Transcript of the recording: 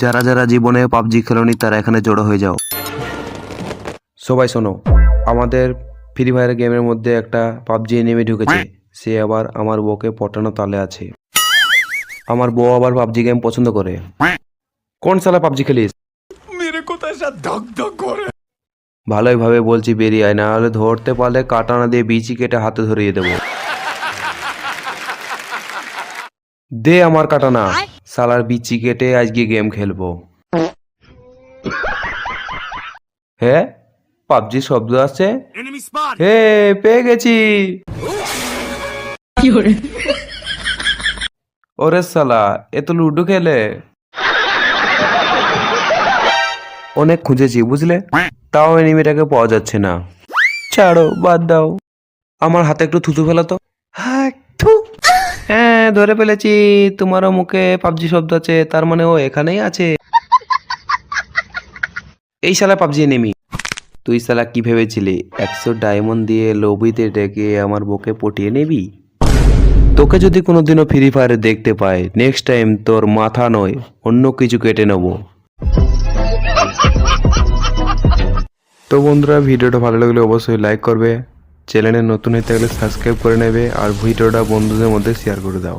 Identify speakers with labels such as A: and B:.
A: যারা যারা জীবনে পাবজি খেলোনি তারা এখানে জড়ো হয়ে যাও। সবাই শোনো, আমাদের ফ্রি ফায়ার গেমের মধ্যে একটা পাবজি এনিমি ঢুকেছে। সে আবার আমার বউকে পটানো তালে আছে। আমার বউ আবার পাবজি গেম পছন্দ করে। কোন শালা পাবজি খেলিস? ভালোই ভাবে বলছি বেরিয়ে আয়, না হলে ধরতে পারলে কাটানা দিয়ে বিচি কেটে হাতে ধরিয়ে দেবো। দে আমার কাটানা, শালার বিচি কেটে আজকে গেম খেলবো। হ্যাঁ, পাবজি শব্দ আছে। হে, পেয়ে গেছি। ওরে শালা, এ তো লুডো খেলে। অনেক খুঁজেছি বুঝলে, তাও এনিমিটাকে পাওয়া যাচ্ছে না। ছাড়ো, বাদ দাও। আমার হাতে একটু থুতু ফেলা তো। হ্যাঁ, হ্যাঁ, ধরে ফেলেছি। তোমারও মুখে পাবজি শব্দ আছে, তার মানে ও এখানেই আছে। এই শালা পাবজি এনিমি। তুই শালা কি ভেবেছিলি 100 ডায়মন্ড দিয়ে লবিতে ডেকে আমার বউকে পটিয়ে নিবি? তোকে যদি কোনোদিনও ফ্রি ফায়ারে দেখতে পাই, নেক্সট টাইম তোর মাথা নয় অন্য কিছু কেটে নেব। তো বন্ধুরা, ভিডিওটা ভালো লাগলে অবশ্যই লাইক করবে, চ্যানেলে নতুন হয়ে থাকলে সাবস্ক্রাইব করে নেবে, আর ভিডিওটা বন্ধুদের মধ্যে শেয়ার করে দাও।